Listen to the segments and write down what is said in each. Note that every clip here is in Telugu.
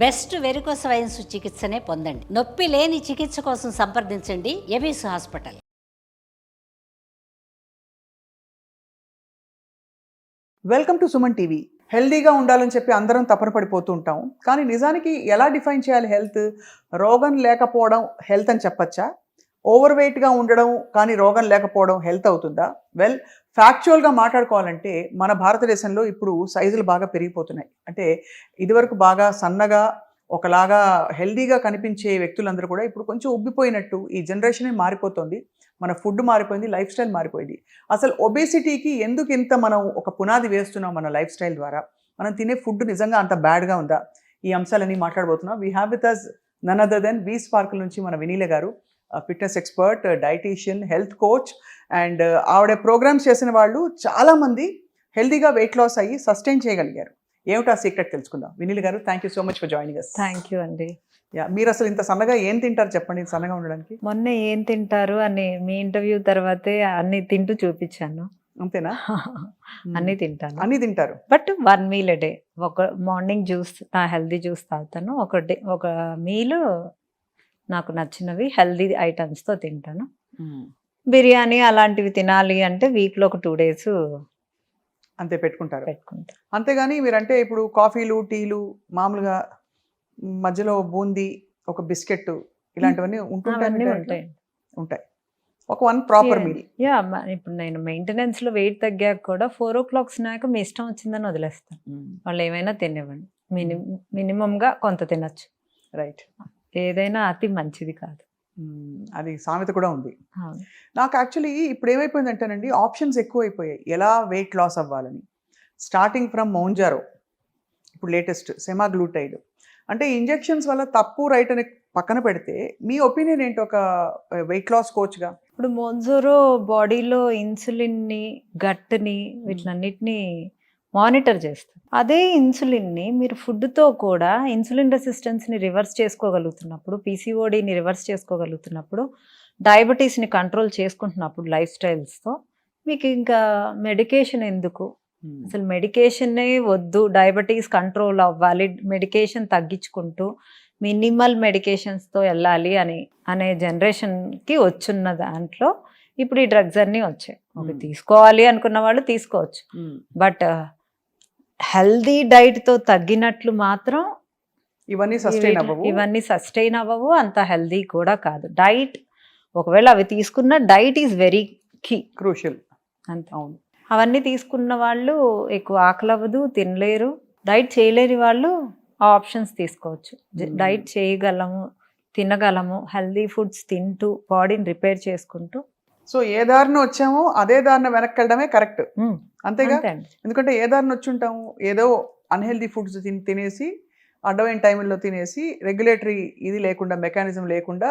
బెస్ట్ వెరికోస్ వెయిన్స్ చికిత్సనే పొందండి. నొప్పి లేని చికిత్స కోసం సంప్రదించండి ఎబిస్ hospital. Welcome to Suman TV. హెల్దీగా ఉండాలని చెప్పి అందరం తపన పడిపోతూ ఉంటాం. కానీ నిజానికి ఎలా డిఫైన్ చేయాలి హెల్త్? రోగం లేకపోవడం హెల్త్ అని చెప్పచ్చా? ఓవర్ వెయిట్గా ఉండడం కానీ రోగం లేకపోవడం హెల్త్ అవుతుందా? వెల్, ఫ్యాక్చువల్గా మాట్లాడుకోవాలంటే మన భారతదేశంలో ఇప్పుడు సైజులు బాగా పెరిగిపోతున్నాయి. అంటే ఇదివరకు బాగా సన్నగా ఒకలాగా హెల్దీగా కనిపించే వ్యక్తులందరూ కూడా ఇప్పుడు కొంచెం ఉబ్బిపోయినట్టు ఈ జనరేషనే మారిపోతుంది. మన ఫుడ్ మారిపోయింది, లైఫ్ స్టైల్ మారిపోయింది. అసలు ఒబేసిటీకి ఎందుకు ఇంత మనం ఒక పునాది వేస్తున్నాం మన లైఫ్ స్టైల్ ద్వారా? మనం తినే ఫుడ్ నిజంగా అంత బ్యాడ్గా ఉందా? ఈ అంశాలన్నీ మాట్లాడబోతున్నాం. We have with us none other than V Sparkle నుంచి మన వినీల గారు, fitness expert, dietitian, health coach. And ఆవిడ ప్రోగ్రామ్స్ చేసిన వాళ్ళు చాలామంది హెల్దీగా వెయిట్ లాస్ అయ్యి సస్టైన్ చేయగలిగారు. ఏమిటా సీక్రెట్ తెలుసుకుందాం. వినీల గారు, thank you so much for joining us. Thank you అండి. మీరు అసలు ఇంత సన్నగా ఏం తింటారు చెప్పండి సన్నగా ఉండడానికి? మొన్న ఏం తింటారు అని మీ ఇంటర్వ్యూ తర్వాతే అన్ని తింటూ చూపించాను. అంతేనా? అన్ని తింటాను, అన్ని తింటారు. But 1 meal a day. ఒక మార్నింగ్ జ్యూస్, నా హెల్దీ జ్యూస్ తాగుతాను. ఒక మీల్ నాకు నచ్చినవి హెల్దీ ఐటమ్స్తో తింటాను. బిర్యానీ అలాంటివి తినాలి అంటే వీక్లో ఒక 2 days అంతే పెట్టుకుంటారు. పెట్టుకుంటాను. అంతేగాని మీరంటే ఇప్పుడు కాఫీలు, టీలు, మామూలుగా మధ్యలో బూందీ, ఒక బిస్కెట్ ఇలాంటివన్నీ అవన్నీ ఉంటాయి. ఉంటాయి. ఒక 1 ప్రాపర్ మీల్. యా, ఇప్పుడు నేను మెయింటెనెన్స్లో వెయిట్ తగ్గాక కూడా 4 o'clock స్నాక్ మీ ఇష్టం వచ్చిందని వదిలేస్తాను. వాళ్ళు ఏమైనా తినేవ్వండి, మినిమంగా కొంత తినచ్చు. రైట్. ఏదైనా అతి మంచిది కాదు. అది సామెత కూడా ఉంది. నాకు యాక్చువల్లీ ఇప్పుడు ఏమైపోయిందంటేనండి, ఆప్షన్స్ ఎక్కువైపోయాయి ఎలా వెయిట్ లాస్ అవ్వాలని. స్టార్టింగ్ ఫ్రమ్ మౌంజారో, ఇప్పుడు లేటెస్ట్ సెమాగ్లూటైడ్. అంటే ఇంజెక్షన్స్ వల్ల తప్పు రైట్ అని పక్కన పెడితే మీ ఒపీనియన్ ఏంటి ఒక వెయిట్ లాస్ కోచ్గా? ఇప్పుడు మోన్జోరో బాడీలో ఇన్సులిన్ని, గట్ని, వీటిలన్నిటిని మానిటర్ చేస్తుంది. అదే ఇన్సులిన్ని మీరు ఫుడ్తో కూడా ఇన్సులిన్ రెసిస్టెన్స్ని రివర్స్ చేసుకోగలుగుతున్నప్పుడు, పీసీఓడిని రివర్స్ చేసుకోగలుగుతున్నప్పుడు, డయాబెటీస్ని కంట్రోల్ చేసుకుంటున్నప్పుడు లైఫ్ స్టైల్స్తో మీకు ఇంకా మెడికేషన్ ఎందుకు? అసలు మెడికేషన్నే వద్దు, డయాబెటీస్ కంట్రోల్ అవ్వాలి, మెడికేషన్ తగ్గించుకుంటూ మినిమల్ మెడికేషన్స్తో వెళ్ళాలి అనే జనరేషన్కి వచ్చున్న దాంట్లో ఇప్పుడు ఈ డ్రగ్స్ అన్నీ వచ్చాయి. ఒక తీసుకోవాలి అనుకున్న వాళ్ళు తీసుకోవచ్చు, బట్ హెల్దీ డైట్తో తగ్గినట్లు మాత్రం ఇవన్నీ సస్టైన్ అవ్వవు, అంత హెల్దీ కూడా కాదు. డైట్ ఒకవేళ అవి తీసుకున్న diet is very key, crucial. అంతే. అవును, అవన్నీ తీసుకున్న వాళ్ళు ఎక్కువ ఆకలి అవ్వదు, తినలేరు. డైట్ చేయలేని వాళ్ళు ఆ ఆప్షన్స్ తీసుకోవచ్చు. డైట్ చేయగలము, తినగలము, హెల్దీ ఫుడ్స్ తింటూ బాడీని రిపేర్ చేసుకుంటూ. సో ఏ దారిన వచ్చామో అదే దారిన వెనక్కి వెళ్ళడమే కరెక్ట్. అంతేగా? ఎందుకంటే ఏ దారిన వచ్చి ఉంటాము, ఏదో అన్హెల్దీ ఫుడ్స్ తినేసి, అడ్డమైన టైంలో తినేసి, రెగ్యులేటరీ ఇది లేకుండా, మెకానిజం లేకుండా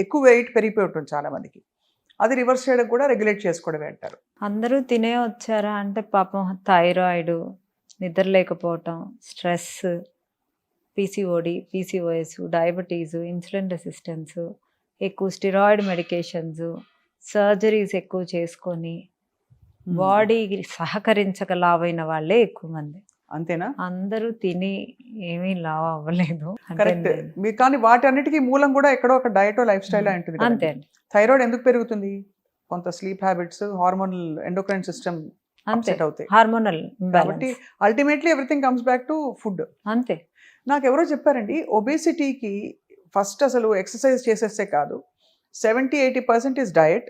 ఎక్కువ వెయిట్ పెరిగిపోయి ఉంటుంది చాలా మందికి. అది రివర్స్ చేయడం కూడా రెగ్యులేట్ చేసుకోవడమే అంటారు. అందరూ తినే వచ్చారా అంటే పాపం థైరాయిడ్, నిద్ర లేకపోవటం, stress, PCOD, PCOS, diabetes, insulin resistance, ఎక్కువ స్టిరాయిడ్ మెడికేషన్స్, సర్జరీస్ ఎక్కువ చేసుకొని బాడీకి సహకరించక లావ్ అయిన వాళ్ళే ఎక్కువ మంది. అంతేనా? అందరూ తిని ఏమీ లావ్ అవ్వలేదు. కరెక్ట్. కానీ వాటి అన్నిటికీ మూలం కూడా ఎక్కడో ఒక డయటో లైఫ్ స్టైల్ ఉంటుంది. అంతే అండి. థైరాయిడ్ ఎందుకు పెరుగుతుంది? కొంత sleep habits, hormonal, endocrine system upset అవుతాయి, హార్మోనల్. కాబట్టి ultimately everything comes back to food. అంతే. నాకు ఎవరో చెప్పారండి, ఒబేసిటీకి ఫస్ట్ అసలు ఎక్సర్సైజ్ చేసేస్తే కాదు, 70-80% ఇస్ డయట్,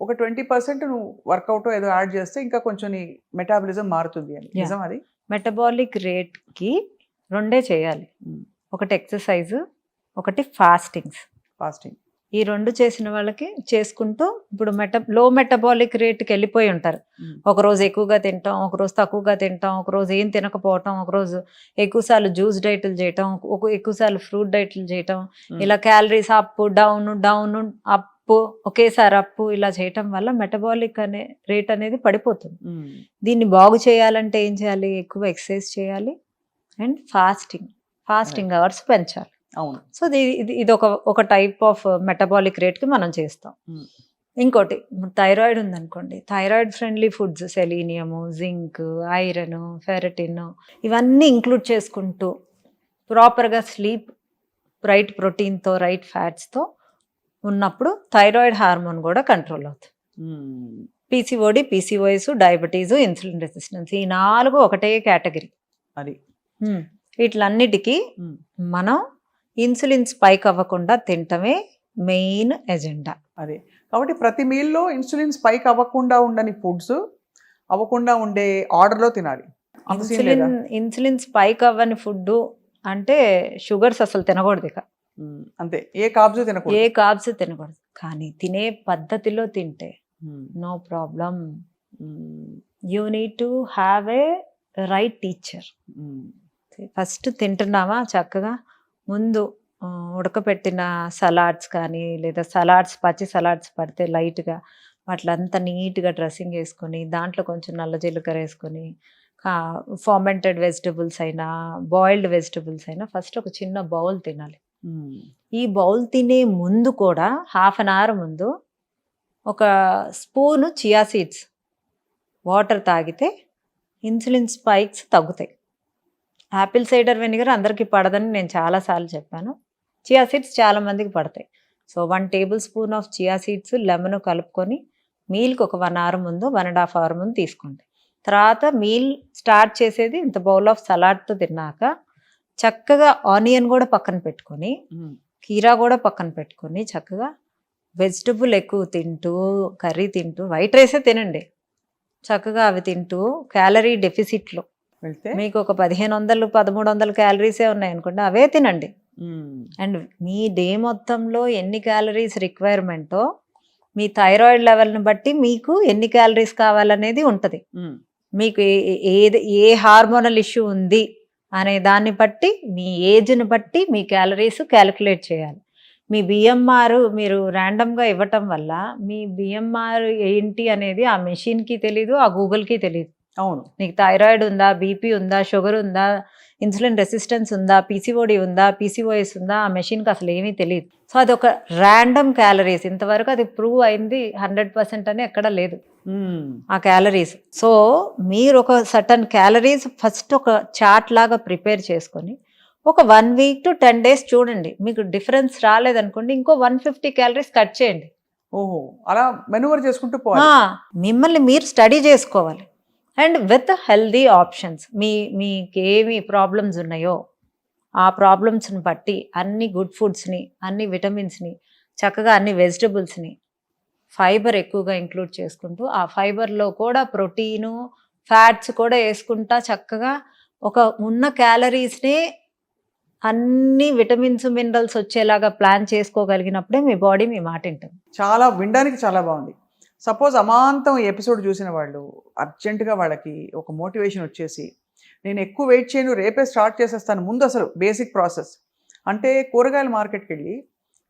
ఒక 20% నువ్వు వర్కౌట్ ఏదో యాడ్ చేస్తే ఇంకా కొంచెం నీ మెటాబలిజం మారుతుంది అని. నిజం అది? మెటబాలిక్ రేట్కి 2 చేయాలి. ఒకటి ఎక్సర్సైజ్, ఒకటి ఫాస్టింగ్. ఈ 2 చేసిన వాళ్ళకి చేసుకుంటూ ఇప్పుడు లో మెటబాలిక్ రేట్కి వెళ్ళిపోయి ఉంటారు. ఒకరోజు ఎక్కువగా తింటాం, ఒకరోజు తక్కువగా తింటాం, ఒకరోజు ఏం తినకపోవటం, ఒకరోజు ఎక్కువసార్లు జ్యూస్ డైట్లు చేయటం, ఎక్కువసార్లు ఫ్రూట్ డైట్లు చేయటం, ఇలా calories up down down up, ఒకేసారి అప్పు, ఇలా చేయటం వల్ల మెటబాలిక్ రేట్ అనేది పడిపోతుంది. దీన్ని బాగు చేయాలంటే ఏం చేయాలి? ఎక్కువ ఎక్సర్సైజ్ చేయాలి అండ్ ఫాస్టింగ్ అవర్స్ పెంచాలి. అవును. సో ఇది ఒక టైప్ ఆఫ్ మెటబాలిక్ రేట్కి మనం చేస్తాం. ఇంకోటి థైరాయిడ్ ఉందనుకోండి, thyroid friendly foods, selenium, zinc, iron, ferritin, ఇవన్నీ ఇంక్లూడ్ చేసుకుంటూ ప్రాపర్గా స్లీప్, రైట్ ప్రోటీన్తో, రైట్ ఫ్యాట్స్తో ఉన్నప్పుడు థైరాయిడ్ హార్మోన్ కూడా కంట్రోల్ అవుతుంది. PCOD, PCOS, diabetes, insulin resistance, ఈ 4 ఒకటే కేటగిరీ. అది వీటిలన్నిటికీ మ్మ్. మనం ఇన్సులిన్ స్పైక్ అవ్వకుండా తినటమే మెయిన్ ఎజెండా. అదే కాబట్టి ప్రతి మీల్లో ఇన్సులిన్ స్పైక్ అవ్వకుండా ఉండని ఫుడ్స్ అవ్వకుండా ఉండే ఆర్డర్లో తినాలి. అంత scene లేదా? ఇన్సులిన్ స్పైక్ అవ్వని ఫుడ్ అంటే షుగర్స్ అసలు తినకూడదు, ఇక అంతే, ఏ కార్బ్స్ ఏ తినకూడదు. కార్బ్స్ తినకూడదు. కానీ తినే పద్ధతిలో తింటే no problem. You need to have a right teacher. First తింటున్నావా చక్కగా, ముందు ఉడకపెట్టిన సలాడ్స్ కానీ, లేదా పచ్చి సలాడ్స్ పడితే లైట్గా వాటిలంతా నీట్గా డ్రెస్సింగ్ వేసుకొని, దాంట్లో కొంచెం నల్ల జీలకర్ర వేసుకొని, ఫర్మెంటెడ్ వెజిటబుల్స్ అయినా బాయిల్డ్ వెజిటబుల్స్ అయినా ఫస్ట్ ఒక చిన్న బౌల్ తినాలి. ఈ బౌల్ తినే ముందు కూడా హాఫ్ అన్ అవర్ ముందు ఒక స్పూను చియా సీడ్స్ వాటర్ తాగితే ఇన్సులిన్ స్పైక్స్ తగ్గుతాయి. యాపిల్ సైడర్ వెనిగర్ అందరికీ పడదని నేను చాలాసార్లు చెప్పాను. చియా సీడ్స్ చాలామందికి పడతాయి. So 1 table spoon of chia seeds, lemon కలుపుకొని మీల్కి ఒక 1 అవర్ ముందు, 1.5 అవర్ ముందు తీసుకోండి. తర్వాత మీల్ స్టార్ట్ చేసేది ఇంత బౌల్ ఆఫ్ సలాడ్తో తిన్నాక చక్కగా ఆనియన్ కూడా పక్కన పెట్టుకొని, కీరా కూడా పక్కన పెట్టుకొని, చక్కగా వెజిటబుల్ ఎక్కువ తింటూ, కర్రీ తింటూ, వైట్ రైసే తినండి, చక్కగా అవి తింటూ క్యాలరీ డెఫిసిట్లో వెళ్తే మీకు ఒక 1500 1300 క్యాలరీసే ఉన్నాయి అనుకోండి, అవే తినండి. అండ్ మీ డే మొత్తంలో ఎన్ని క్యాలరీస్ రిక్వైర్మెంటో మీ థైరాయిడ్ లెవెల్ని బట్టి మీకు ఎన్ని క్యాలరీస్ కావాలనేది ఉంటుంది. మీకు ఏ హార్మోనల్ ఇష్యూ ఉంది అనే దాన్ని బట్టి, మీ ఏజ్ని బట్టి మీ క్యాలరీస్ క్యాలిక్యులేట్ చేయాలి. మీ బిఎంఆర్ మీరు ర్యాండమ్గా ఇవ్వటం వల్ల మీ బిఎంఆర్ ఏంటి అనేది ఆ మెషిన్కి తెలీదు, ఆ గూగుల్కి తెలీదు. అవును, నీకు థైరాయిడ్ ఉందా, బీపీ ఉందా, షుగర్ ఉందా, ఇన్సులిన్ రెసిస్టెన్స్ ఉందా, పీసీఓడి ఉందా, పీసీఓఎస్ ఉందా, ఆ మెషిన్కి అసలు ఏమీ తెలియదు. సో అది ఒక ర్యాండమ్ క్యాలరీస్. ఇంతవరకు అది ప్రూవ్ అయింది 100% అని ఎక్కడ లేదు ఆ క్యాలరీస్. సో మీరు ఒక సర్టన్ క్యాలరీస్ ఫస్ట్ ఒక చార్ట్ లాగా ప్రిపేర్ చేసుకొని ఒక 1 వీక్ to 10 days చూడండి. మీకు డిఫరెన్స్ రాలేదనుకోండి, ఇంకో 150 క్యాలరీస్ కట్ చేయండి. ఓహో, అలా మెనూవర్ చేసుకుంటూ పోవాలి. మిమ్మల్ని మీరు స్టడీ చేసుకోవాలి. అండ్ విత్ హెల్దీ ఆప్షన్స్, మీకు ఏమి ప్రాబ్లమ్స్ ఉన్నాయో ఆ ప్రాబ్లమ్స్ని బట్టి అన్ని గుడ్ ఫుడ్స్ని, అన్ని విటమిన్స్ని, చక్కగా అన్ని వెజిటబుల్స్ని, ఫైబర్ ఎక్కువగా ఇంక్లూడ్ చేసుకుంటూ, ఆ ఫైబర్లో కూడా ప్రోటీను, ఫ్యాట్స్ కూడా వేసుకుంటా చక్కగా ఒక ఉన్న క్యాలరీస్ని అన్ని విటమిన్స్, మినరల్స్ వచ్చేలాగా ప్లాన్ చేసుకోగలిగినప్పుడే మీ బాడీ మీ మాట వింటుంది. చాలా వినడానికి చాలా బాగుంది. సపోజ్ అమాంతం ఈ ఎపిసోడ్ చూసిన వాళ్ళు అర్జెంటుగా వాళ్ళకి ఒక మోటివేషన్ వచ్చేసి, నేను ఎక్కువ వెయిట్ చేయను, రేపే స్టార్ట్ చేసేస్తాను. ముందు అసలు బేసిక్ ప్రాసెస్ అంటే కూరగాయల మార్కెట్కి వెళ్ళి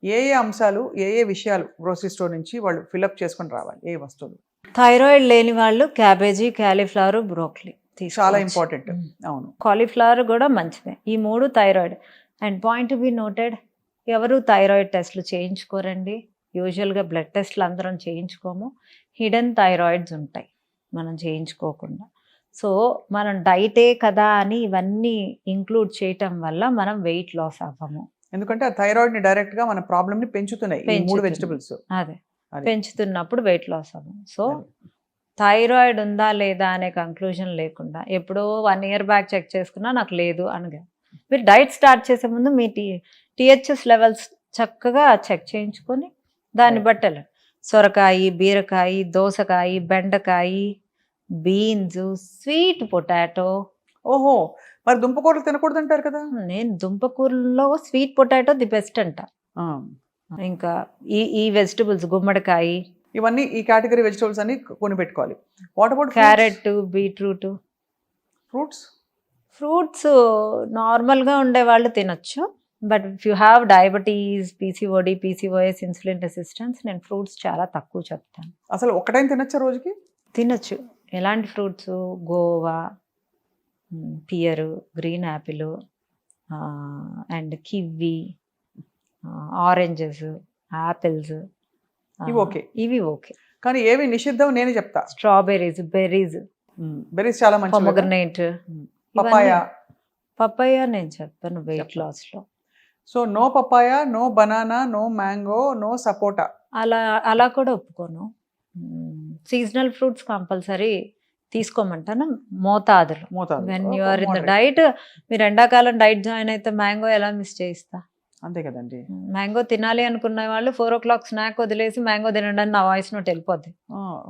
ఏ అంశాలు, ఏ విషయాలు గ్రోసరీ స్టోర్ నుంచి వాళ్ళు ఫిల్అప్ చేసుకొని రావాలి, ఏ వస్తువులు. థైరాయిడ్ లేని వాళ్ళు క్యాబేజీ, క్యాలీఫ్లవర్, బ్రోకలీ చాలా ఇంపార్టెంట్. అవును, కాలీఫ్లవర్ కూడా మంచిదే. ఈ 3 thyroid. And point to be noted, ఎవరు థైరాయిడ్ టెస్ట్లు చేయించుకోరండి. యూజువల్గా బ్లడ్ టెస్ట్లు అందరం చేయించుకోము. హిడెన్ థైరాయిడ్స్ ఉంటాయి మనం చేయించుకోకుండా. సో మనం డైటే కదా అని ఇవన్నీ ఇంక్లూడ్ చేయటం వల్ల మనం వెయిట్ లాస్ అవ్వము. ఎందుకంటే ఆ థైరాయిడ్ని డైరెక్ట్గా మన ప్రాబ్లమ్ని పెంచుతున్నాయి ఈ 3 వెజిటబుల్స్. అదే పెంచుతున్నప్పుడు వెయిట్ లాస్ అవ్వము. సో థైరాయిడ్ ఉందా లేదా అనే కంక్లూజన్ లేకుండా ఎప్పుడో 1 year బ్యాక్ చెక్ చేసుకున్నా నాకు లేదు అనగా, మీరు డైట్ స్టార్ట్ చేసే ముందు మీ టీహెచ్ఎస్ లెవెల్స్ చక్కగా చెక్ చేయించుకొని దాన్ని బట్టి సొరకాయ, బీరకాయ, దోసకాయ, బెండకాయ, బీన్స్, స్వీట్ పొటాటో. ఓహో, మరి దుంపకూరలు తినకూడదు అంటారు కదా. నేను దుంపకూరలో స్వీట్ పొటాటో ది బెస్ట్ అంట. ఇంకా ఈ వెజిటబుల్స్, గుమ్మడికాయ, ఇవన్నీ ఈ కేటగిరీ వెజిటబుల్స్ అన్ని కొని పెట్టుకోవాలి. What about carrot, beetroot, fruits నార్మల్గా ఉండే వాళ్ళు తినొచ్చు. But if you have diabetes, PCOD, PCOS, insulin resistance, నేను ఫ్రూట్స్ చాలా తక్కువ చెప్తాను. అసలు ఒకటైం తినొచ్చా రోజుకి? తినొచ్చు. ఎలాంటి fruits? Goa, pear, green Apple, and kiwi, oranges, apples, ఇవి ఓకే. కానీ ఏవి నిషిద్ధం నేనే చెప్తా. స్ట్రాబెర్రీస్, బెర్రీస్ చాలా మంచి. Pomegranate, papaya. పప్పయ్య నేను చెప్పాను వెయిట్ చెప్పండి. లాస్లో. So no papaya, no banana, no mango, no sapota. అలా కూడా ఒప్పుకోను. సీజనల్ ఫ్రూట్స్ కంపల్సరీ తీసుకోమంటాను మోతాదులో. మోతాదు. వెన్ ఒక you are in the moderate. Diet, మీరు ఎండాకాలం డైట్ జాయిన్ అయితే మ్యాంగో ఎలా మిస్ చేయిస్తా? అంతే కదండి. మ్యాంగో తినాలి అనుకున్న వాళ్ళు 4 o'clock స్నాక్ వదిలేసి మ్యాంగో తినండి అని నా వాయిస్ నోట్ వెళ్ళిపోద్ది.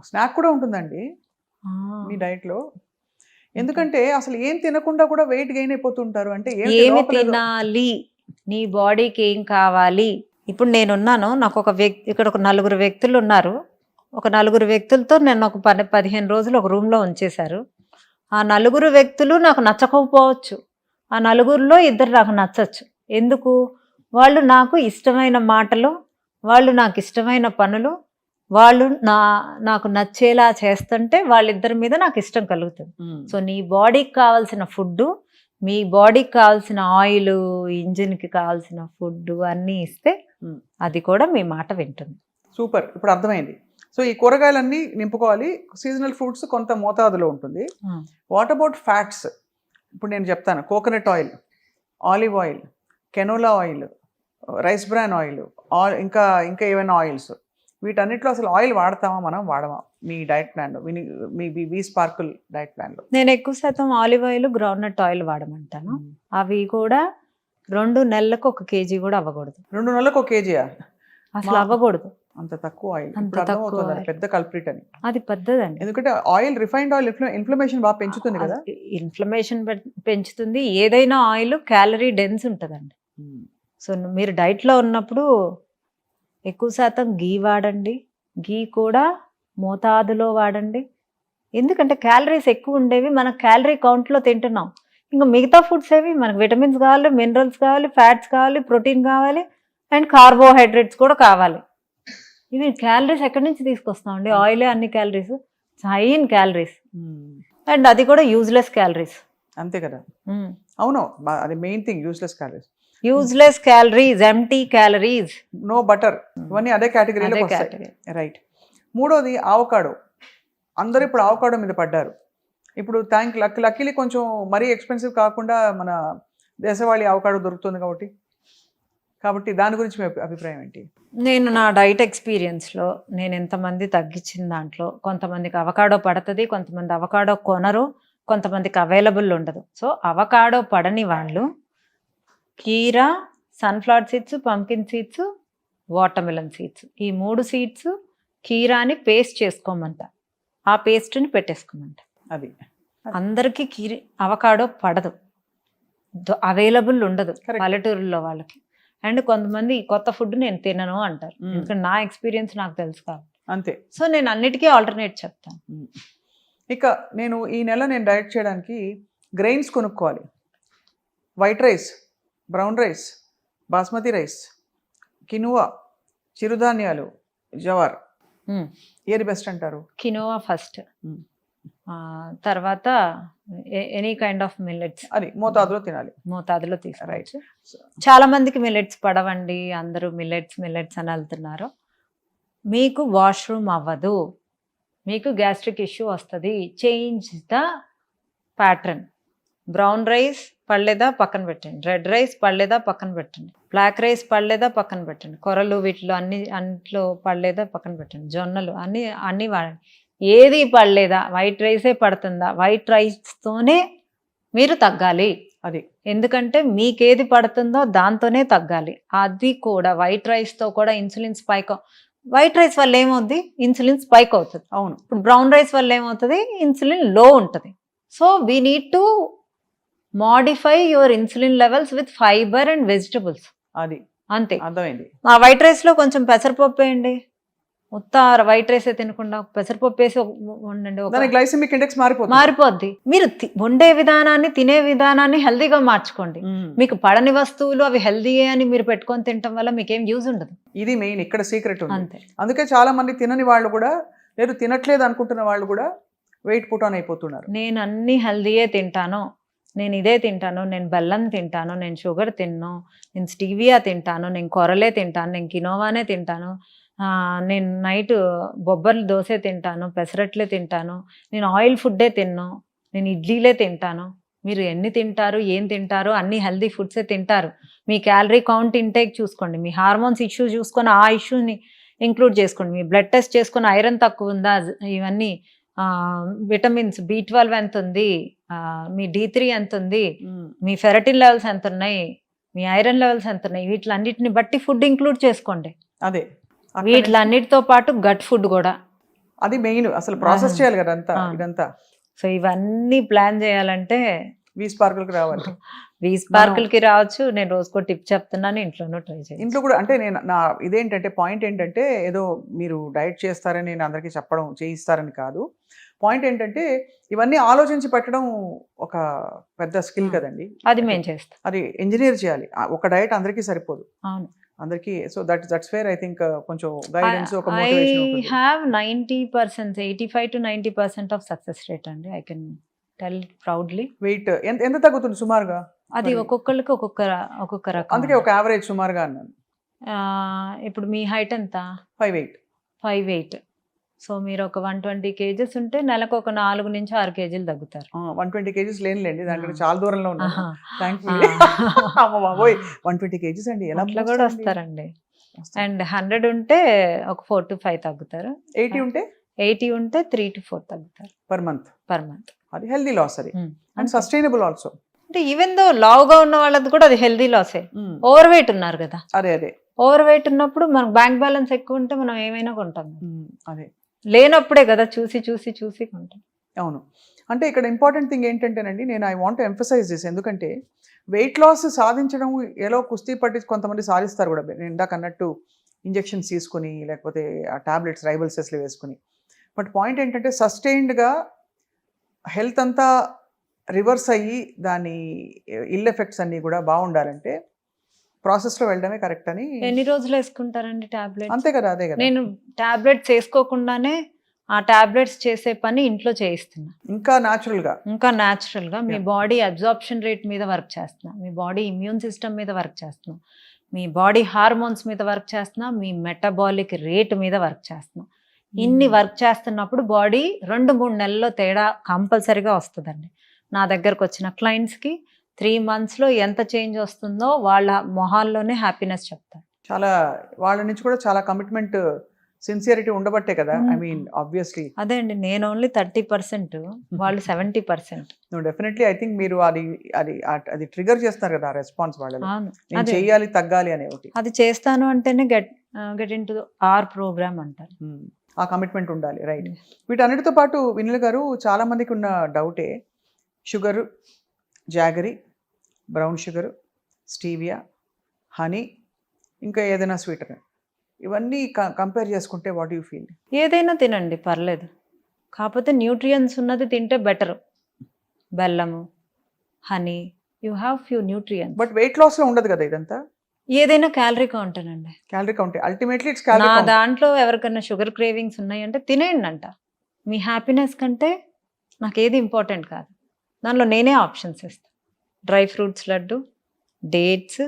స్నాక్ కూడా ఉంటుందండి మీ డైట్ లో. ఎందుకంటే అసలు ఏం తినకుండా కూడా వెయిట్ గెయిన్ అయిపోతుంటారు. అంటే ఏంటి ఏమి లోపల ఏదో- తినాలి, నీ బాడీకి ఏం కావాలి? ఇప్పుడు నేనున్నాను, నాకు ఒక వ్యక్తి, ఇక్కడ ఒక 4 వ్యక్తులు ఉన్నారు. ఒక 4 వ్యక్తులతో నేను ఒక 15 రోజులు ఒక రూమ్లో ఉంచేశారు. ఆ 4 వ్యక్తులు నాకు నచ్చకపోవచ్చు, ఆ 4లో 2 నాకు నచ్చచ్చు. ఎందుకు? వాళ్ళు నాకు ఇష్టమైన మాటలు, వాళ్ళు నాకు ఇష్టమైన పనులు, వాళ్ళు నాకు నచ్చేలా చేస్తుంటే వాళ్ళిద్దరి మీద నాకు ఇష్టం కలుగుతుంది. మ్మ్. సో నీ బాడీకి కావాల్సిన ఫుడ్, మీ బాడీకి కావాల్సిన ఆయిల్, ఇంజిన్కి కావాల్సిన ఫుడ్ అన్నీ ఇస్తే మ్మ్. అది కూడా మీ మాట వింటుంది. సూపర్, ఇప్పుడు అర్థమైంది. సో ఈ కూరగాయలన్నీ నింపుకోవాలి. సీజనల్ ఫ్రూట్స్ కొంత మోతాదులో ఉంటుంది. What about fats? ఇప్పుడు నేను చెప్తాను, coconut oil, olive oil, canola oil, rice bran oil, ఇంకా ఇంకా ఏమైనా ఆయిల్స్, వీటన్నిటిలో అసలు ఆయిల్ వాడతామా మనం, వాడమా మీ డైట్ ప్లాన్లో, మీ వి స్పార్కుల్ డైట్ ప్లాన్లో? నేను ఎక్కువ శాతం ఆలివ్ ఆయిల్, గ్రౌండ్నట్ ఆయిల్ వాడమంటాను. అవి కూడా 2 నెలలకు 1 kg కూడా అవ్వకూడదు. 2 నెలలకు 1 kg? అసలు అవ్వకూడదు. అంత తక్కువ ఆయిల్. అంత ఇప్పుడు అర్థమవుతుంది తక్కువ అది oil. పెద్ద కల్ప్రిట్ అని. అది పెద్దదండి. ఎందుకంటే ఆయిల్, రిఫైన్డ్ ఆయిల్ ఇన్ఫ్లమేషన్ బాగా పెంచుతుంది కదా. ఇన్ఫ్లమేషన్ పెంచుతుంది. ఏదైనా ఆయిల్ క్యాలరీ డెన్స్ ఉంటుందండి. సో మీరు డైట్లో ఉన్నప్పుడు ఎక్కువ శాతం గీ వాడండి. గీ కూడా మోతాదులో వాడండి. ఎందుకంటే క్యాలరీస్ ఎక్కువ ఉండేవి మనం క్యాలరీ కౌంట్లో తింటున్నాం. ఇంకా మిగతా ఫుడ్స్ ఏవి మనకు విటమిన్స్ కావాలి, మినరల్స్ కావాలి, ఫ్యాట్స్ కావాలి, ప్రోటీన్ కావాలి, అండ్ కార్బోహైడ్రేట్స్ కూడా కావాలి. ఇవి క్యాలరీస్ ఎక్కడి నుంచి తీసుకొస్తామండి? ఆయిలే అన్ని calories, high in calories, and అది కూడా యూజ్లెస్ క్యాలరీస్. అంతే కదా. అవును, అది main thing, useless calories. Useless calories, empty calories. No butter, ఇవన్నీ అదే కేటగిరీలో వస్తాయి. రైట్. మూడోది ఆవకాడో. అందరూ ఇప్పుడు ఆవకాడో మీద పడ్డారు. ఇప్పుడు లక్కీలీ కొంచెం మరీ ఎక్స్పెన్సివ్ కాకుండా మన దేశవాళీ ఆవకాడో దొరుకుతుంది కాబట్టి దాని గురించి మీ అభిప్రాయం ఏంటి? నేను నా డైట్ ఎక్స్పీరియన్స్లో నేను ఎంతమంది తగ్గించిన దాంట్లో, కొంతమందికి అవకాడో పడుతుంది, కొంతమంది అవకాడో కొనరు, కొంతమందికి అవైలబుల్ ఉండదు. సో అవకాడో పడని వాళ్ళు కీరా, sunflower seeds, pumpkin seeds, watermelon seeds, ఈ 3 సీడ్స్ కీరాని పేస్ట్ చేసుకోమంట. ఆ పేస్ట్ని పెట్టేసుకోమంట. అది అందరికీ అవకాడో పడదు, అవైలబుల్ ఉండదు Correct. పల్లెటూరులో వాళ్ళకి. అండ్ కొంతమంది కొత్త ఫుడ్ నేను తినను అంటారు. ఎందుకంటే నా ఎక్స్పీరియన్స్ నాకు తెలుసు కాబట్టి. అంతే. సో నేను అన్నిటికీ ఆల్టర్నేట్ చెప్తాను. ఇక ఈ నెల నేను డైట్ చేయడానికి గ్రెయిన్స్ కొనుక్కోవాలి. White rice, brown rice, basmati rice, quinoa, చిరుధాన్యాలు, జవార్, ఏది బెస్ట్ అంటారు? కినోవా ఫస్ట్, తర్వాత ఎనీ కైండ్ ఆఫ్ మిల్లెట్స్ అది మోతాదులో తినాలి. మోతాదులో తీసుకోవచ్చు. చాలా మందికి మిల్లెట్స్ పడవండి, అందరూ మిల్లెట్స్ అని వెళ్తున్నారు. మీకు వాష్రూమ్ అవ్వదు, మీకు గ్యాస్ట్రిక్ ఇష్యూ వస్తుంది. Change the pattern. Brown rice పడలేదా పక్కన పెట్టండి, రెడ్ రైస్ పడలేదా పక్కన పెట్టండి, బ్లాక్ రైస్ పడలేదా పక్కన పెట్టండి, కొరలు వీటిలో అన్నిట్లో పడలేదా పక్కన పెట్టండి, జొన్నలు అన్నీ వాడండి. ఏది పడలేదా, వైట్ రైసే పడుతుందా, వైట్ రైస్తోనే మీరు తగ్గాలి. అది ఎందుకంటే మీకేది పడుతుందో దాంతోనే తగ్గాలి. అది కూడా వైట్ రైస్తో కూడా ఇన్సులిన్ స్పైక్. వైట్ రైస్ వల్ల ఏమవుతుంది? ఇన్సులిన్ స్పైక్ అవుతుంది. అవును. ఇప్పుడు బ్రౌన్ రైస్ వల్ల ఏమవుతుంది? ఇన్సులిన్ లో ఉంటుంది. So we need to modify your insulin levels with fibre and vegetables. అది అంతే. అర్థమైంది. ఆ వైట్ రైస్లో కొంచెం పెసరపప్పు వేయండి. మొత్తం వైట్ రైస్ తినకుండా పెసరపప్పు వేసి వండండి. గ్లైసెమిక్ ఇండెక్స్ మారిపోద్ది. మీరు వండే విధానాన్ని, తినే విధానాన్ని హెల్దీగా మార్చుకోండి. మీకు పడని వస్తువులు అవి హెల్దీయే అని మీరు పెట్టుకొని తినటం వల్ల మీకేం యూజ్ ఉండదు. ఇది మెయిన్ ఇక్కడ సీక్రెట్ ఉంది. అంతే. అందుకే చాలా మంది తినని వాళ్ళు కూడా, లేదు తినట్లేదు అనుకుంటున్న వాళ్ళు కూడా వెయిట్ పుట్ ఆన్ అయిపోతున్నారు. నేను అన్ని హెల్దీయే తింటాను, నేను ఇదే తింటాను, నేను బెల్లం తింటాను, నేను షుగర్ తిన్ను, నేను స్టీవియా తింటాను, నేను కొరలే తింటాను, నేను కినోవానే తింటాను, నేను నైట్ బొబ్బర్లు దోశ తింటాను, పెసరట్లే తింటాను, నేను ఆయిల్ ఫుడ్డే తిన్ను, నేను ఇడ్లీలే తింటాను, మీరు ఎన్ని తింటారు, ఏం తింటారు, అన్ని హెల్దీ ఫుడ్సే తింటారు. మీ క్యాలరీ కౌంట్ ఇంటేక్ చూసుకోండి, మీ హార్మోన్స్ ఇష్యూ చూసుకొని ఆ ఇష్యూని ఇంక్లూడ్ చేసుకోండి, మీ బ్లడ్ టెస్ట్ చేసుకొని ఐరన్ తక్కువ ఉందా, ఇవన్నీ విటమిన్స్ B12 ఎంత ఉంది, మీ D3 ఎంత ఉంది, మీ ఫెరటిన్ లెవెల్స్ ఎంత ఉన్నాయి, మీ ఐరన్ లెవెల్స్ ఎంత ఉన్నాయి, వీటిలన్నిటిని బట్టి ఫుడ్ ఇంక్లూడ్ చేసుకోండి. అదే వీటిలన్నిటితో పాటు గట్ ఫుడ్ కూడా, అది మెయిన్, అసలు ప్రాసెస్ చేయాలి కదా అంతా ఇదంతా. సో ఇవన్నీ ప్లాన్ చేయాలంటే V-Sparkleకి రావాలి. V-Sparkleకి రావచ్చు. నేను రోజుకో టిప్ చెప్తున్నాను, ఇంట్లోనూ ట్రై చేయండి. ఇంట్లో కూడా అంటే నేను నా ఇదేంటంటే పాయింట్ ఏంటంటే ఏదో మీరు డైట్ చేస్తారని నేను అందరికీ చెప్పడం చేయిస్తారని కాదు. పాయింట్ ఏంటంటే ఇవన్నీ ఆలోచించి పెట్టడం ఒక పెద్ద స్కిల్ కదండి. అది మేము చేస్తాం, అది ఇంజనీర్ చేయాలి. ఒక డైట్ అందరికీ సరిపోదు. అవును, అందరికీ. So that's where I think కొంచెం గైడెన్స్, ఒక మోటివేషన్ ఉంటుంది. I have 90%, 85 to 90% of success rate అండి. I can tell proudly. Weight ఎంత తగ్గుతుంది సుమారుగా? అది ఒక్కొక్కరికి ఒక్కొక్క రకం. అందుకే ఒక యావరేజ్ సుమారుగా అన్నాను. ఇప్పుడు మీ హైట్ ఎంత? 5'8". 5'8". సో మీరు ఒక 120 kgs ఉంటే నెలకు ఒక 4 నుంచి 6 kgs తగ్గుతారు. 120 kgs లేనులేండి, దాంట్లో చాలా దూరంలో ఉన్నాను. అమ్మ బాబోయ్, 120 kgs అండి, ఎలా అట్లా కూడా వస్తారండి. అండ్ 100 ఉంటే ఒక 4 to 5 తగ్గుతారు. 80 ఉంటే 3 to 4 తగ్గుతారు పర్ మంత్. అది హెల్దీ లాస్, అది అండ్ సస్టైనబుల్ ఆల్సో. అంటే ఈవెన్ దో లావుగా ఉన్న వాళ్ళది కూడా అది హెల్దీ లాసే. ఓవర్ వెయిట్ ఉన్నారు కదా, అదే ఓవర్ వెయిట్ ఉన్నప్పుడు మనకు బ్యాంక్ బ్యాలెన్స్ ఎక్కువ ఉంటే మనం ఏమైనా కొంటాం. అదే లేనప్పుడే కదా చూసి కొంటాం. అవును. అంటే ఇక్కడ ఇంపార్టెంట్ థింగ్ ఏంటంటేనండి, నేను ఐ వాంట్ ఎంఫసైజ్ దిస్, ఎందుకంటే వెయిట్ లాస్ సాధించడం ఎలా కుస్తీ పట్టి కొంతమంది సాధిస్తారు కూడా. నేను ఇందాక అన్నట్టు ఇంజెక్షన్స్ తీసుకుని, లేకపోతే ఆ టాబ్లెట్స్ రైబల్సెస్లో వేసుకుని. బట్ పాయింట్ ఏంటంటే సస్టైన్డ్గా హెల్త్ అంతా రివర్స్ అయ్యి దాని ఇల్ ఎఫెక్ట్స్ అన్నీ కూడా బాగుండాలంటే ప్రాసెస్లో వెళ్ళడమే కరెక్ట్ అని. ఎన్ని రోజులు వేసుకుంటారండి టాబ్లెట్? అంతే కదా, అదే కదా. నేను టాబ్లెట్స్ వేసుకోకుండానే ఆ టాబ్లెట్స్ చేసే పని ఇంట్లో చేయిస్తున్నా. ఇంకా న్యాచురల్గా మీ బాడీ అబ్జార్ప్షన్ రేట్ మీద వర్క్ చేస్తున్నా, మీ బాడీ ఇమ్యూన్ సిస్టమ్ మీద వర్క్ చేస్తున్నా, మీ బాడీ హార్మోన్స్ మీద వర్క్ చేస్తున్నా, మీ మెటబాలిక్ రేట్ మీద వర్క్ చేస్తున్నా. ఇన్ని వర్క్ చేస్తున్నప్పుడు బాడీ 2-3 నెలల్లో తేడా కంపల్సరీగా వస్తుందండి. నా దగ్గరకు వచ్చిన క్లయింట్స్కి 3 monthsలో ఎంత చేంజ్ వస్తుందో వాళ్ళ మొహాల్లోనే హ్యాపీనెస్ చెప్తారు. చాలా వాళ్ళ నుంచి కూడా చాలా కమిట్మెంట్, సిన్సియరిటీ ఉండబట్టే కదా. ఐ మీన్ ఆబ్వియస్లీ అదే అండి, నేను ఓన్లీ 30%, వాళ్ళు 70%. డెఫినెట్లీ ఐ థింక్ మీరు అది ట్రిగర్ చేస్తారు కదా రెస్పాన్స్ వాళ్ళలో. నేను చేయాలి, తగ్గాలి అనే ఒకటి. అది చేస్తాను అంటేనే get into our programme అంటారు. ఆ కమిట్మెంట్ ఉండాలి, రైట్. వీటన్నిటితో పాటు వినిల్ గారు, చాలా మందికి ఉన్న డౌటే sugar, jaggery, brown sugar, stevia, honey, ఇంకా ఏదైనా స్వీటనర్, ఇవన్నీ కంపేర్ చేసుకుంటే వాట్ యూ ఫీల్? ఏదైనా తినండి, పర్లేదు. కాకపోతే న్యూట్రియన్స్ ఉన్నది తింటే బెటర్. బెల్లము, honey, you have few nutrients. But weight లాస్లో ఉండదు కదా ఇదంతా? ఏదైనా క్యాలరీ కౌంటేనండి. క్యాలరీ కౌంటే అల్టిమేట్లీ ఇట్స్ క్యాలరీ కౌంట్. దాంట్లో ఎవరికైనా షుగర్ క్రేవింగ్స్ ఉన్నాయంటే తినేయండి అంట. మీ హ్యాపీనెస్ కంటే నాకు ఏది ఇంపార్టెంట్ కాదు. దానిలో నేనే ఆప్షన్స్ ఇస్తాను. Dry fruits laddu, dates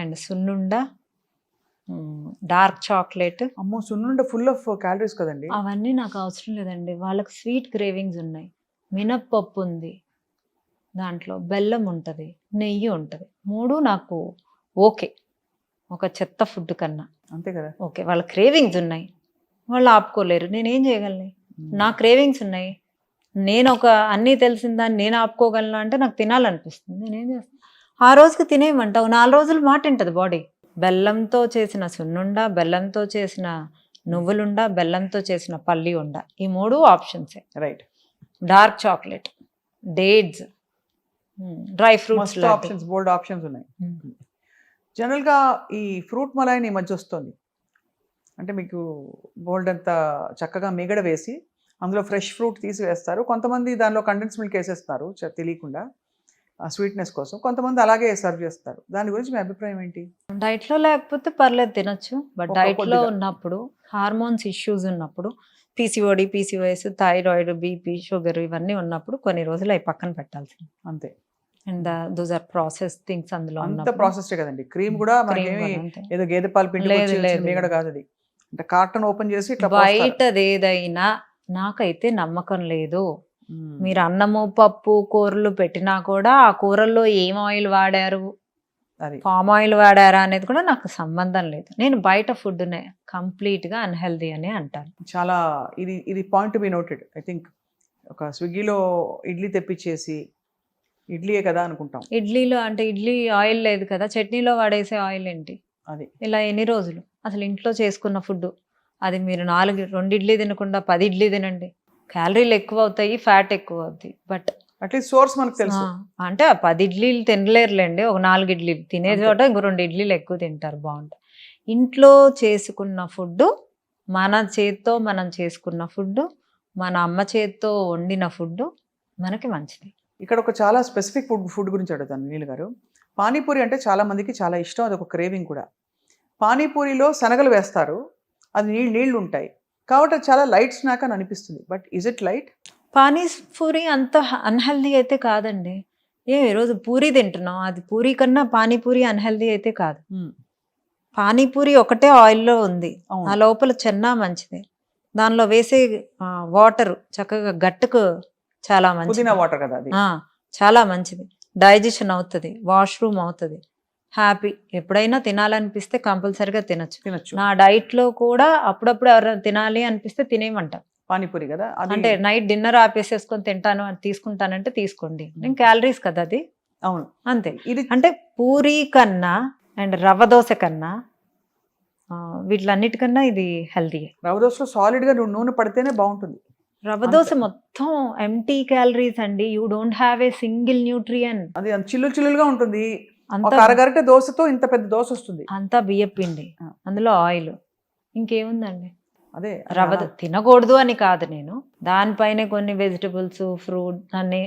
and సున్నుండ, డార్క్ చాక్లెట్. అమ్మో, సున్నుండ ఫుల్ ఆఫ్ క్యాలరీస్ కదండి. అవన్నీ నాకు అవసరం లేదండి. వాళ్ళకి స్వీట్ క్రేవింగ్స్ ఉన్నాయి. మినప్పప్పు ఉంది, దాంట్లో బెల్లం ఉంటుంది, నెయ్యి ఉంటుంది. 3 నాకు ఓకే, ఒక చెత్త ఫుడ్ కన్నా. అంతే కదా. ఓకే, వాళ్ళ క్రేవింగ్స్ ఉన్నాయి, వాళ్ళు ఆపుకోలేరు, నేనేం చేయగలను? నా క్రేవింగ్స్ ఉన్నాయి, నేను ఒక అన్నీ తెలిసిన దాన్ని నేను ఆపుకోగలను అంటే నాకు తినాలనిపిస్తుంది, నేనేం చేస్తాను? ఆ రోజుకి తినేయమంటావు, 4 రోజులు మాట ఉంటుంది బాడీ. బెల్లంతో చేసిన సున్నుండ, బెల్లంతో చేసిన నువ్వులుండ, బెల్లంతో చేసిన పల్లి ఉండ, ఈ 3 ఆప్షన్సే. Right. Dark chocolate, dates, dry fruits, options, bold options ఉన్నాయి. జనరల్గా ఈ ఫ్రూట్ మలాయిని ఈ మధ్య వస్తుంది. అంటే మీకు బోల్డ్ అంతా చక్కగా మిగడ వేసి అందులో ఫ్రెష్ ఫ్రూట్ తీసి వేస్తారు. కొంతమంది దానిలో కండెన్స్ మిల్క్ వేసేస్తారు తెలియకుండా స్వీట్నెస్ కోసం. కొంతమంది అలాగే సర్వ్ చేస్తారు. దాని గురించి మీ అభిప్రాయం ఏంటి? డైట్లో లేకపోతే పర్లేదు, తినొచ్చు. బట్ డైట్లో ఉన్నప్పుడు, హార్మోన్స్ ఇష్యూస్ ఉన్నప్పుడు, PCOD, PCOS, thyroid, BP, sugar ఇవన్నీ ఉన్నప్పుడు కొన్ని రోజులు అవి పక్కన పెట్టాల్సింది, అంతే. And those are process things. అందులో అంత ప్రాసెస్డ్ కదండి. క్రీమ్ కూడా ఏదో గేదె పాలు పిండి మిగడ కాదు, అది అంటే కార్టన్ ఓపెన్ చేసి ఇట్లా. బయటది ఏదైనా నాకైతే నమ్మకం లేదు. మీరు అన్నము పప్పు కూరలు పెట్టినా కూడా ఆ కూరల్లో ఏం ఆయిల్ వాడారు, అది పామ్ ఆయిల్ వాడారా అనేది కూడా నాకు సంబంధం లేదు. నేను బయట ఫుడ్నే కంప్లీట్గా అన్హెల్దీ అని అంటాను. చాలా ఇది point be noted. I think ఒక స్విగ్గీలో ఇడ్లీ తెప్పించేసి ఇడ్లీయే కదా అనుకుంటాం. ఇడ్లీలో అంటే ఇడ్లీ ఆయిల్ లేదు కదా, చట్నీలో వాడేసే ఆయిల్ ఏంటి, అది ఇలా ఎన్ని రోజులు అసలు ఇంట్లో చేసుకున్న ఫుడ్ అది మీరు 2 ఇడ్లీ తినకుండా 10 ఇడ్లీ తినండి, క్యాలరీలు ఎక్కువ అవుతాయి, ఫ్యాట్ ఎక్కువ అవుతాయి. బట్ అట్లీస్ట్ సోర్స్ మనకు తెలుసు. అంటే 10 ఇడ్లీలు తినలేరులేండి, ఒక 4 ఇడ్లీలు తినే చోట ఇంకో 2 ఇడ్లీలు ఎక్కువ తింటారు, బాగుంటాయి. ఇంట్లో చేసుకున్న ఫుడ్, మన చేత్తో మనం చేసుకున్న ఫుడ్, మన అమ్మ చేత్తో వండిన ఫుడ్ మనకి మంచిది. ఇక్కడ ఒక చాలా స్పెసిఫిక్ ఫుడ్ గురించి అడుగుతాను నీళ్ళు గారు. పానీపూరి అంటే చాలా మందికి చాలా ఇష్టం, అది ఒక క్రేవింగ్ కూడా. పానీపూరిలో శనగలు వేస్తారు, అది నీళ్ళు ఉంటాయి కాబట్టి అది చాలా లైట్ స్నాక్ అని అనిపిస్తుంది. But is it light? Panipuri అంత అన్హెల్దీ అయితే కాదండి. ఈరోజు పూరి తింటున్నాం, అది పూరి కన్నా పానీపూరి అన్హెల్దీ అయితే కాదు. పానీపూరి ఒకటే ఆయిల్లో ఉంది, ఆ లోపల చెన్నా మంచిది, దానిలో వేసే వాటర్ చక్కగా గట్టుకు చాలా మంచిది, వాటర్ కదా అది, చాలా మంచిది, డైజెషన్ అవుతుంది, వాష్రూమ్ అవుతుంది, హ్యాపీ. ఎప్పుడైనా తినాలనిపిస్తే కంపల్సరిగా తినచ్చు. నా డైట్లో కూడా అప్పుడప్పుడు ఎవరైనా తినాలి అనిపిస్తే తినేయమంటారు. పానీపూరి కదా, అంటే నైట్ డిన్నర్ ఆపేసేసుకొని తింటాను అని తీసుకుంటానంటే తీసుకోండి, నేను క్యాలరీస్ కదా అది. అవును, అంతే. ఇది అంటే పూరి కన్నా అండ్ రవ్వ దోశ కన్నా వీటిలన్నిటికన్నా ఇది హెల్తీ. రవ్వ దోశలో సాలిడ్ గా నూనె పడితేనే బాగుంటుంది. రవ్వ దోశ మొత్తం ఎంటీ క్యాలరీస్ అండి, you don't have a single nutrient. అది చిల్లుగా ఉంటుంది. అరగరిటె దోశతో ఇంత పెద్ద దోశ వస్తుంది, అంతా బియ్యం పిండి, అందులో ఆయిల్, ఇంకేముందండి. అదే రవ్వ తినకూడదు అని కాదు, నేను దానిపైన కొన్ని వెజిటబుల్స్, ఫ్రూట్ అన్ని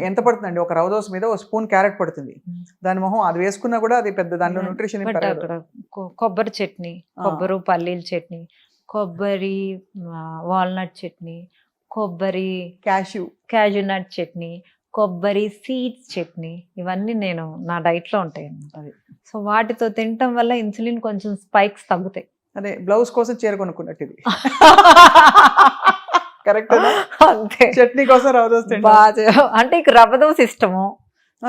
ఎంత పడుతుందండి ఒక రవ్వ దోశ మీద? ఒక స్పూన్ క్యారెట్ పడుతుంది, దాని మొహం అది వేసుకున్నా కూడా అది పెద్ద దానిలో న్యూట్రిషన్. అక్కడ కొబ్బరి చట్నీ, కొబ్బరి పల్లీల చట్నీ, కొబ్బరి వాల్నట్ చట్నీ, కొబ్బరి క్యాష్యూ నట్ చట్నీ, కొబ్బరి సీడ్స్ చట్నీ, ఇవన్నీ నేను నా డైట్లో ఉంటాయి. సో వాటితో తినటం వల్ల ఇన్సులిన్ కొంచెం స్పైక్స్ తగ్గుతాయి. అదే బ్లౌజ్ కోసం చీర కొనుక్కున్నట్టు ఇది. కరెక్ట్. అంతే, చట్నీ కోసం రవ్వ దోశ అంటే ఇక రవ్వ దోశ ఇష్టము,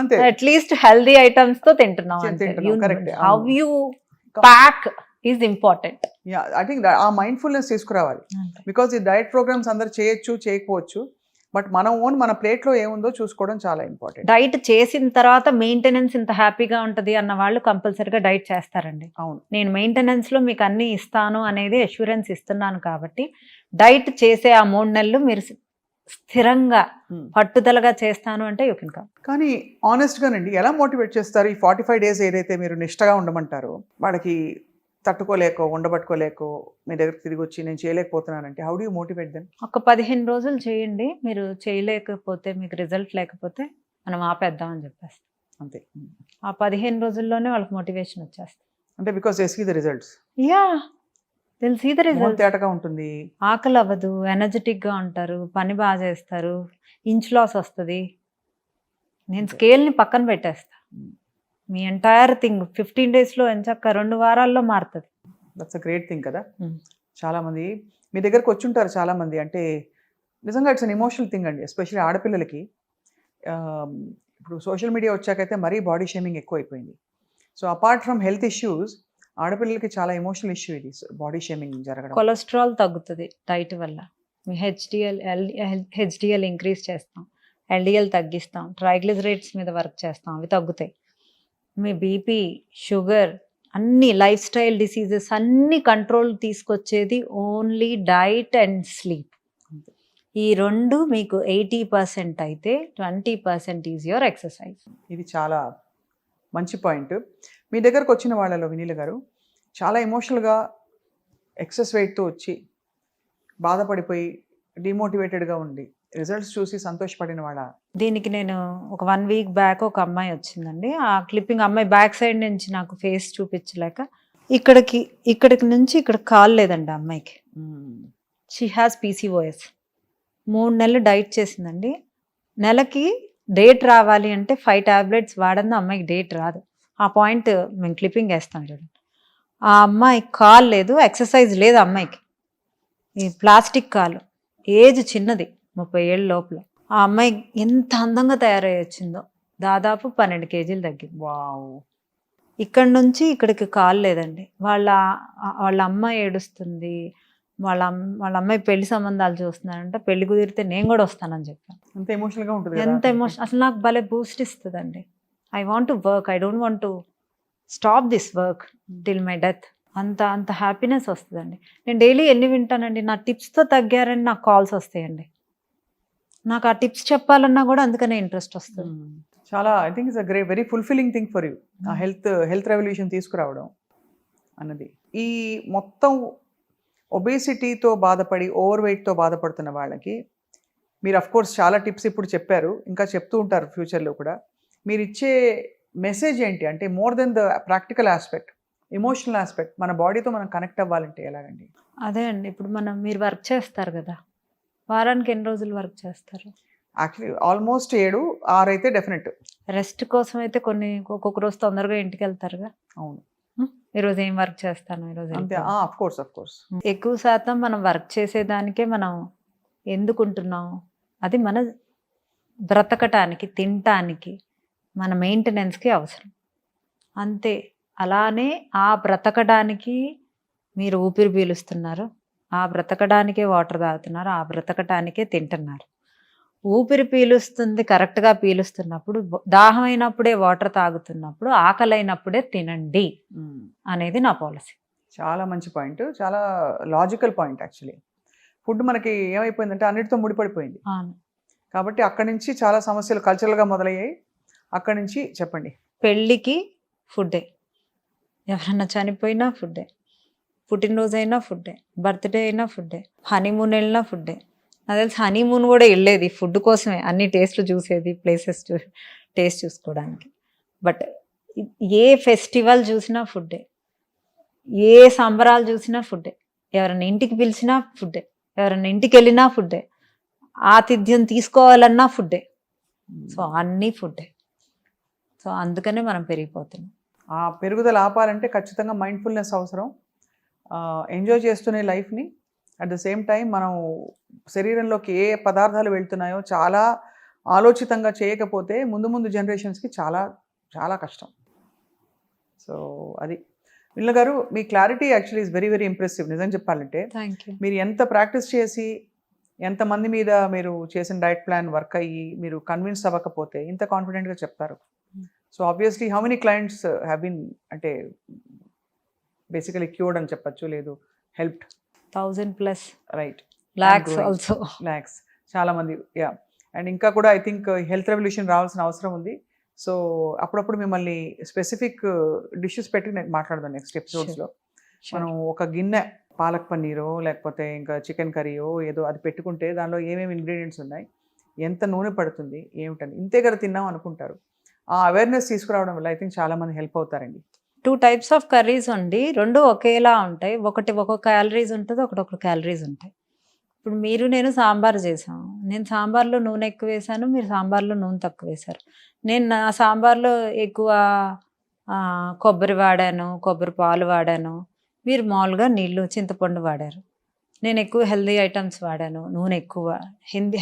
అంతే. అట్లీస్ట్ హెల్దీ ఐటమ్స్ తో తింటున్నాం. How you pack is important. I think ఆ మైండ్ఫుల్నెస్ తీసుకురావాలి. బికాస్ ఈ డైట్ ప్రోగ్రామ్స్ అందరు చేయొచ్చు, చేయకపోవచ్చు, బట్ మన ప్లేట్లో ఏముందో చూసుకోవడం చాలా ఇంపార్టెంట్. డైట్ చేసిన తర్వాత మెయింటెనెన్స్ ఇంత హ్యాపీగా ఉంటుంది అన్న వాళ్ళు కంపల్సరీగా డైట్ చేస్తారండి. అవును, నేను మెయింటెనెన్స్లో మీకు అన్ని ఇస్తాను అనేది అష్యూరెన్స్ ఇస్తున్నాను కాబట్టి డైట్ చేసే ఆ 3 నెలలు మీరు స్థిరంగా పట్టుదలగా చేస్తాను అంటే యూ కెన్ కమ్. కానీ ఆనెస్ట్గానండి, ఎలా మోటివేట్ చేస్తారు? ఈ 45 days ఏదైతే మీరు నిష్టగా ఉండమంటారో, వాళ్ళకి తట్టుకోలేకో ఉండబట్టుకోలేకో మీ దగ్గరికి తిరిగి వచ్చి నేను చేయలేకపోతున్నానంటే how do you motivate them? ఒక 15 రోజులు చేయండి, మీరు చేయలేకపోతే, మీకు రిజల్ట్ లేకపోతే మనం ఆపేద్దామని చెప్పేస్తాం, అంతే. ఆ 15 రోజుల్లోనే వాళ్ళకి మోటివేషన్ వచ్చేస్తుంది. అంటే because they see the results. Yeah, they see the result. తేటగా ఉంటుంది, ఆకలి అవ్వదు, ఎనర్జెటిక్గా ఉంటారు, పని బాగా చేస్తారు, ఇంచ్ లాస్ వస్తుంది. నేను స్కేల్ని పక్కన పెట్టేస్తా, మీ ఎంటైర్ థింగ్ 15 daysలో ఎంచక్క 2 వారాల్లో మారుతుంది. దట్స్ అ గ్రేట్ థింగ్ కదా. చాలామంది మీ దగ్గరకు వచ్చి ఉంటారు, చాలామంది. అంటే నిజంగా ఇట్స్ అన్ ఎమోషనల్ థింగ్ అండి, ఎస్పెషల్లీ ఆడపిల్లలకి. ఇప్పుడు సోషల్ మీడియా వచ్చాకైతే మరీ బాడీ షేమింగ్ ఎక్కువైపోయింది. So apart from health issues, ఆడపిల్లలకి చాలా ఎమోషనల్ ఇష్యూ ఇది, బాడీ షేమింగ్ జరగడం. కొలెస్ట్రాల్ తగ్గుతుంది డైట్ వల్ల, మీ హెచ్డిఎల్ ఇంక్రీజ్ చేస్తాం, ఎల్డిఎల్ తగ్గిస్తాం, ట్రైగ్లిజరైడ్స్ మీద వర్క్ చేస్తాం, అవి తగ్గుతాయి. మీ బీపీ, షుగర్, అన్ని లైఫ్ స్టైల్ డిసీజెస్ అన్ని కంట్రోల్ తీసుకొచ్చేది ఓన్లీ డైట్ అండ్ స్లీప్. ఈ 2 మీకు 80% అయితే 20% ఈజ్ యువర్ ఎక్సర్సైజ్. ఇది చాలా మంచి పాయింట్. మీ దగ్గరకు వచ్చిన వాళ్ళలో వినీల గారు చాలా ఎమోషనల్గా ఎక్సెస్ వెయిట్తో వచ్చి బాధపడిపోయి డిమోటివేటెడ్గా ఉండి రిజల్ట్స్ చూసి సంతోషపడిన వాళ్ళ? దీనికి నేను ఒక 1 week బ్యాక్ ఒక అమ్మాయి వచ్చిందండి. ఆ క్లిప్పింగ్ అమ్మాయి బ్యాక్ సైడ్ నుంచి నాకు ఫేస్ చూపించలేక ఇక్కడికి నుంచి ఇక్కడ కాల్ లేదండి అమ్మాయికి. She has PCOS. 3 నెలలు డైట్ చేసిందండి. నెలకి డేట్ రావాలి అంటే 5 tablets వాడింది, అమ్మాయికి డేట్ రాదు. ఆ పాయింట్ మేము క్లిప్పింగ్ వేస్తాం చూడండి. ఆ అమ్మాయి కాల్ లేదు, ఎక్సర్సైజ్ లేదు అమ్మాయికి. ఈ ప్లాస్టిక్ కాలు, ఏజ్ చిన్నది, 30 ఏళ్ళ లోపల. ఆ అమ్మాయి ఎంత అందంగా తయారై వచ్చిందో, దాదాపు 12 కేజీలు తగ్గింది. వావ్. ఇక్కడి నుంచి ఇక్కడికి కాలు లేదండి. వాళ్ళ అమ్మ ఏడుస్తుంది. వాళ్ళ అమ్మాయి పెళ్లి సంబంధాలు చూస్తున్నారంట. పెళ్లి కుదిరితే నేను కూడా వస్తానని చెప్పాను. ఎంత ఎమోషనల్ గా ఉంటుంది కదా ఎంత అతనికి. ఎమోషన్, అసలు నాకు భలే బూస్ట్ ఇస్తుందండి. I want to work, I don't want to stop this work till my death. అంత హ్యాపీనెస్ వస్తుందండి. నేను డైలీ ఎన్ని వింటానండి, నా టిప్స్తో తగ్గారని నాకు కాల్స్ వస్తాయండి. నాకు ఆ టిప్స్ చెప్పాలన్నా కూడా అందుకనే ఇంట్రెస్ట్ వస్తుంది. చాలా I think it's a very fulfilling thing for you. ఆ హెల్త్ రెవల్యూషన్ తీసుకురావడం అన్నది. ఈ మొత్తం ఒబేసిటీతో బాధపడి ఓవర్ వెయిట్తో బాధపడుతున్న వాళ్ళకి మీరు అఫ్ కోర్స్ చాలా టిప్స్ ఇప్పుడు చెప్పారు, ఇంకా చెప్తూ ఉంటారు ఫ్యూచర్లో కూడా. మీరు ఇచ్చే మెసేజ్ ఏంటి అంటే more than the practical aspect, emotional aspect, మన బాడీతో మనం కనెక్ట్ అవ్వాలంటే ఎలాగండి? అదే అండి, ఇప్పుడు మీరు వర్క్ చేస్తారు కదా, వారానికి ఎన్ని రోజులు వర్క్ చేస్తారు? యాక్చువల్లీ ఆల్మోస్ట్ 7-6 అయితే డెఫినెట్. రెస్ట్ కోసం అయితే ఒక్కొక్క రోజు తొందరగా ఇంటికి వెళ్తారుగా. అవును, ఈరోజు ఏం వర్క్ చేస్తాను ఈరోజు అంతే. వెళ్తాను. ఆఫ్ కోర్స్ ఎక్కువ శాతం మనం వర్క్ చేసేదానికే మనం ఎందుకుంటున్నాం, అది మన బ్రతకటానికి, తినటానికి, మన మెయింటెనెన్స్కి అవసరం అంతే. అలానే ఆ బ్రతకడానికి మీరు ఊపిరి పీలుస్తున్నారు, ఆ బ్రతకడానికే వాటర్ తాగుతున్నారు, ఆ బ్రతకటానికే తింటున్నారు. ఊపిరి పీలుస్తుంది కరెక్ట్గా పీలుస్తున్నప్పుడు, దాహం అయినప్పుడే వాటర్ తాగుతున్నప్పుడు, ఆకలి అయినప్పుడే తినండి అనేది నా పాలసీ. చాలా మంచి పాయింట్, చాలా లాజికల్ పాయింట్. యాక్చువల్లీ ఫుడ్ మనకి ఏమైపోయిందంటే అన్నిటితో ముడిపడిపోయింది. అవును. కాబట్టి అక్కడి నుంచి చాలా సమస్యలు కల్చరల్గా మొదలయ్యాయి. అక్కడి నుంచి చెప్పండి. పెళ్ళికి ఫుడ్డే, ఎవరన్నా చనిపోయినా ఫుడ్డే, పుట్టినరోజు అయినా ఫుడ్డే, బర్త్డే అయినా ఫుడ్డే, హనీమూన్ వెళ్ళినా ఫుడ్డే. నాకు తెలిసి హనీమూన్ కూడా వెళ్ళేది ఫుడ్ కోసమే, అన్ని టేస్ట్లు చూసేది, ప్లేసెస్ టేస్ట్ చూసుకోవడానికి. బట్ ఏ ఫెస్టివల్ చూసినా ఫుడ్డే, ఏ సంబరాలు చూసినా ఫుడ్డే, ఎవరైనా ఇంటికి పిలిచినా ఫుడ్డే, ఎవరైనా ఇంటికి వెళ్ళినా ఫుడ్డే, ఆతిథ్యం తీసుకోవాలన్నా ఫుడ్డే. సో అన్నీ ఫుడ్డే. సో అందుకనే మనం పెరిగిపోతున్నాం. ఆ పెరుగుదల ఆపాలంటే ఖచ్చితంగా మైండ్ఫుల్నెస్ అవసరం. ఎంజాయ్ చేస్తూనే లైఫ్ని, అట్ ద సేమ్ టైం మనం శరీరంలోకి ఏ పదార్థాలు వెళ్తున్నాయో చాలా ఆలోచితంగా చేయకపోతే ముందు జనరేషన్స్కి చాలా చాలా కష్టం. సో అది విల్న గారు, మీ clarity actually is very impressive. నిజం చెప్పాలంటే థ్యాంక్ యూ. మీరు ఎంత ప్రాక్టీస్ చేసి ఎంతమంది మీద మీరు చేసిన డైట్ ప్లాన్ వర్క్ అయ్యి మీరు కన్విన్స్ అవ్వకపోతే ఇంత కాన్ఫిడెంట్గా చెప్తారు. So obviously how many clients have been అంటే బేసికలీ క్యూర్డ్ అని చెప్పచ్చు, లేదు helped? 1000+ right, lakhs also. Lakhs చాలా మంది. యా, అండ్ ఇంకా కూడా ఐ థింక్ హెల్త్ రెవల్యూషన్ రావాల్సిన అవసరం ఉంది. సో అప్పుడప్పుడు మిమ్మల్ని స్పెసిఫిక్ డిషెస్ పెట్టి నేను మాట్లాడదాం నెక్స్ట్ ఎపిసోడ్స్లో. మనం ఒక గిన్నె పాలక్ పన్నీరో లేకపోతే ఇంకా చికెన్ కర్రీయో ఏదో అది పెట్టుకుంటే దానిలో ఏమేమి ఇంగ్రీడియంట్స్ ఉన్నాయి, ఎంత నూనె పడుతుంది, ఏమిటని ఇంతే కదా తిన్నాం అనుకుంటారు. ఆ అవేర్నెస్ తీసుకురావడం వల్ల ఐ థింక్ చాలామంది హెల్ప్ అవుతారండి. 2 types ఆఫ్ కర్రీస్ ఉండి, 2 ఒకేలా ఉంటాయి. ఒకటి ఒక క్యాలరీస్ ఉంటుంది, ఒకటి క్యాలరీస్ ఉంటాయి. ఇప్పుడు మీరు నేను సాంబార్ చేసాము, నేను సాంబార్లో నూనె ఎక్కువ వేసాను, మీరు సాంబార్లో నూనె తక్కువ వేశారు. నేను నా సాంబార్లో ఎక్కువ కొబ్బరి వాడాను, కొబ్బరి పాలు వాడాను, మీరు మామూలుగా నీళ్ళు చింతపండు వాడారు. నేను ఎక్కువ హెల్దీ ఐటమ్స్ వాడాను, నూనె ఎక్కువ,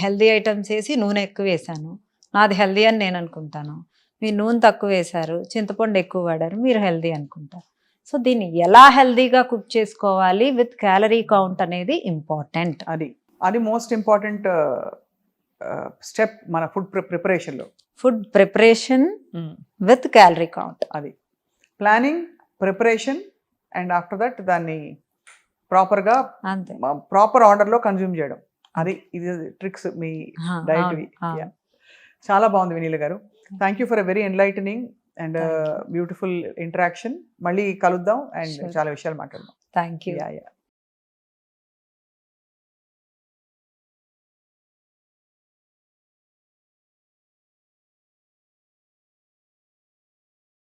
హెల్దీ ఐటమ్స్ వేసి నూనె ఎక్కువ వేసాను, నాది హెల్దీ అని నేను అనుకుంటాను. మీరు నూనె తక్కువ వేశారు, చింతపండు ఎక్కువ వాడారు, మీరు హెల్దీ అనుకుంటారు. సో దీన్ని ఎలా హెల్దీగా కుక్ చేసుకోవాలి విత్ క్యాలరీ కౌంట్ అనేది ఇంపార్టెంట్. అది మోస్ట్ ఇంపార్టెంట్ స్టెప్ మన ఫుడ్ ప్రిపరేషన్లో. Food preparation with calorie count, అది planning, preparation, and after that దాన్ని ప్రాపర్గా అంతే, ప్రాపర్ ఆర్డర్లో కన్జ్యూమ్ చేయడం. ఇది ట్రిక్స్ మీ డైట్వి. చాలా బాగుంది వినీల గారు. Thank you for a very enlightening and beautiful interaction. మళ్ళీ కలుద్దాం అండ్ చాలా విషయాలు మాట్లాడదాం. Thank you.